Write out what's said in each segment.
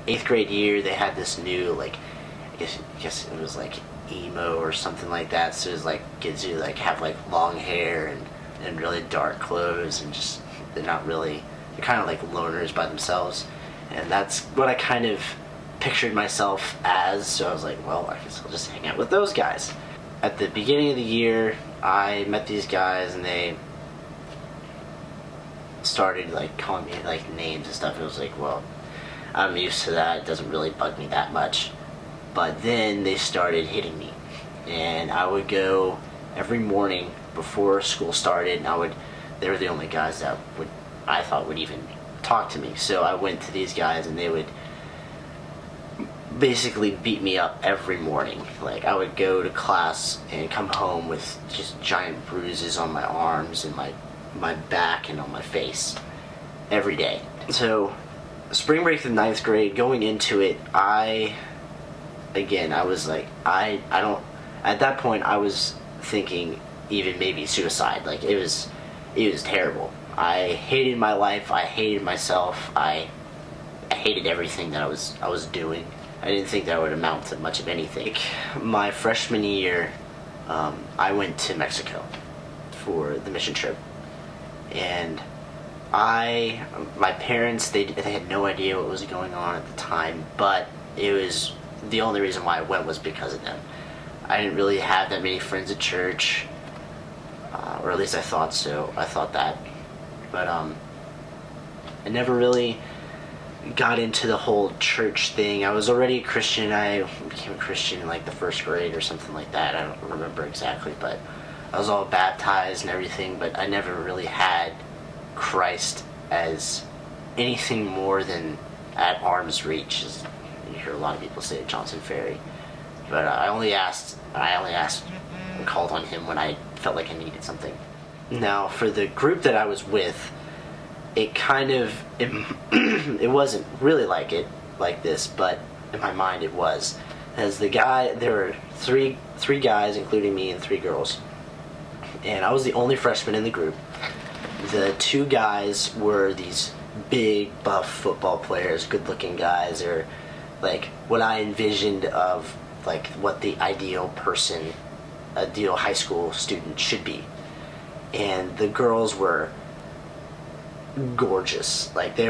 8th grade year, they had this new, like, I guess it was like emo or something like that. So it was like kids who like have like long hair and really dark clothes, and just they're kind of like loners by themselves. And that's what I kind of pictured myself as. So I was like, well, I guess I'll just hang out with those guys. At the beginning of the year, I met these guys, and they started like calling me like names and stuff. It was like, well, I'm used to that. It doesn't really bug me that much. But then they started hitting me, and I would go every morning before school started, and they were the only guys that I thought would even talk to me. So I went to these guys, and they would basically beat me up every morning. Like, I would go to class and come home with just giant bruises on my arms and my back and on my face every day. So spring break of the 9th grade, going into it, I was like, I don't, at that point I was thinking even maybe suicide. Like, it was terrible. I hated my life, I hated myself, I hated everything that I was doing. I didn't think that would amount to much of anything. My freshman year, I went to Mexico for the mission trip, and my parents, they had no idea what was going on at the time, but it was, the only reason why I went was because of them. I didn't really have that many friends at church, or at least I thought so. I thought that, but I never really got into the whole church thing. I was already a Christian. I became a Christian in like the 1st grade or something like that. I don't remember exactly, but I was all baptized and everything, but I never really had Christ as anything more than at arm's reach, as you hear a lot of people say at Johnson Ferry. But I only asked and called on him when I felt like I needed something. Now, for the group that I was with, it wasn't really like this, but in my mind it was. As there were three guys, including me, and 3 girls, and I was the only freshman in the group. The 2 guys were these big, buff football players, good-looking guys. They're like what I envisioned of like what the ideal high school student should be. And the girls were gorgeous. Like, they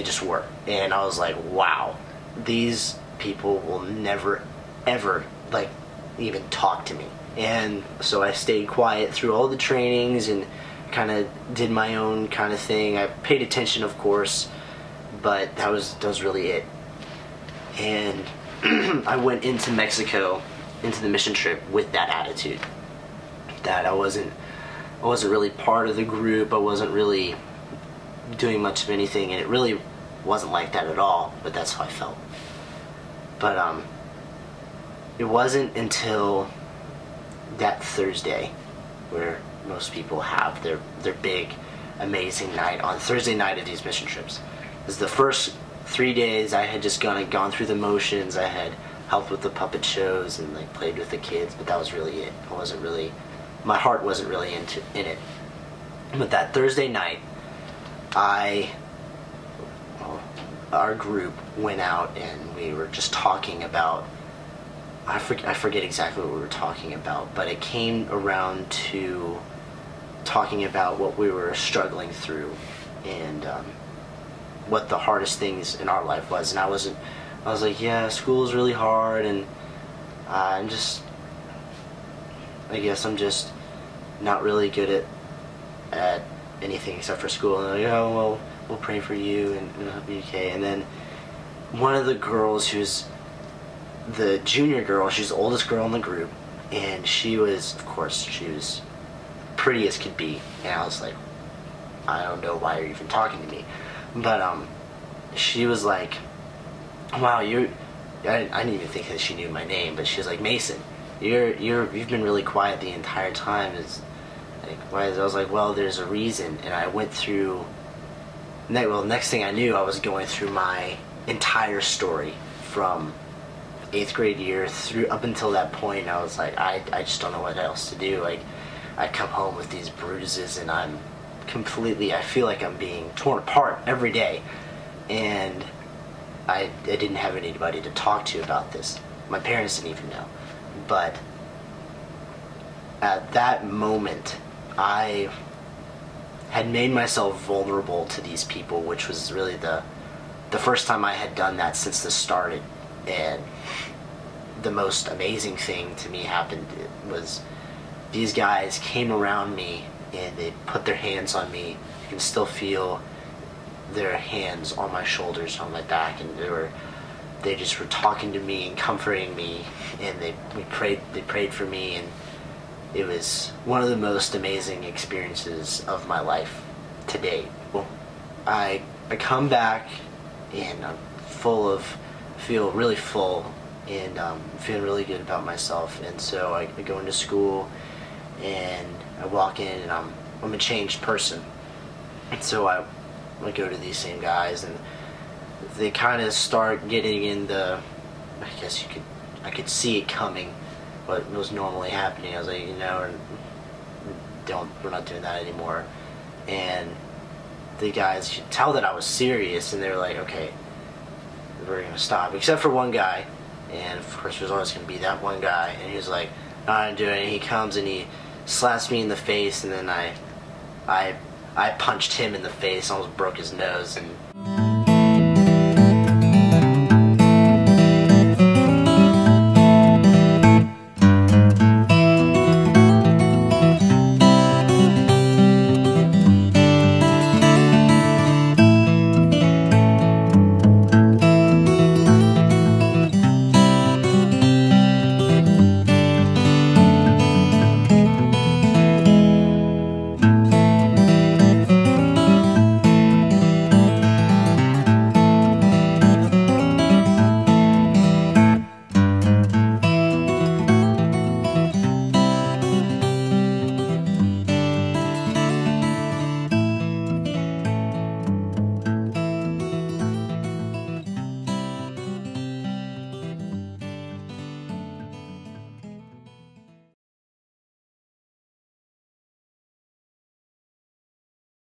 just were. And I was like, wow, these people will never ever like even talk to me. And so I stayed quiet through all the trainings and kind of did my own kind of thing. I paid attention, of course, but that was really it. And I went into Mexico, into the mission trip, with that attitude, that I wasn't really part of the group. I wasn't really doing much of anything, and it really wasn't like that at all, but that's how I felt. But it wasn't until that Thursday, where most people have their big, amazing night on Thursday night of these mission trips. It was the first 3 days I had just gone through the motions. I had helped with the puppet shows and like played with the kids, but that was really it. My heart wasn't really in it. But that Thursday night, our group went out and we were just talking about, I forget exactly what we were talking about, but it came around to talking about what we were struggling through and what the hardest things in our life was. And I was like, yeah, school is really hard, and I guess I'm just not really good at anything except for school. And they're like, oh, well, we'll pray for you and it'll be okay. And then one of the girls, who's the junior girl, she's the oldest girl in the group, and she was pretty as could be. And I was like, I don't know why you're even talking to me. But she was like, wow, I didn't even think that she knew my name, but she was like, Mason, you've been really quiet the entire time. It's like, why is it? I was like, well, there's a reason. And I went through, next thing I knew, I was going through my entire story from 8th grade year through up until that point. I was like, I just don't know what else to do. Like, I come home with these bruises, and I feel like I'm being torn apart every day. and I didn't have anybody to talk to about this. My parents didn't even know. But at that moment, I had made myself vulnerable to these people, which was really the first time I had done that since this started. And the most amazing thing to me happened was these guys came around me and they put their hands on me. You can still feel their hands on my shoulders, on my back, and they just were talking to me and comforting me, and they prayed for me, and it was one of the most amazing experiences of my life to date. Well, I come back and I'm feel really full, and feeling really good about myself, and so I go into school and I walk in and I'm a changed person. And so I go to these same guys, and they kind of start getting in the, I guess I could see it coming, what was normally happening. I was like, we're not doing that anymore. And the guys could tell that I was serious, and they were like, okay, we're gonna stop. Except for one guy, and of course there's always gonna be that one guy, and he was like, not gonna do it. And he comes and he slaps me in the face, and then I punched him in the face, almost broke his nose, and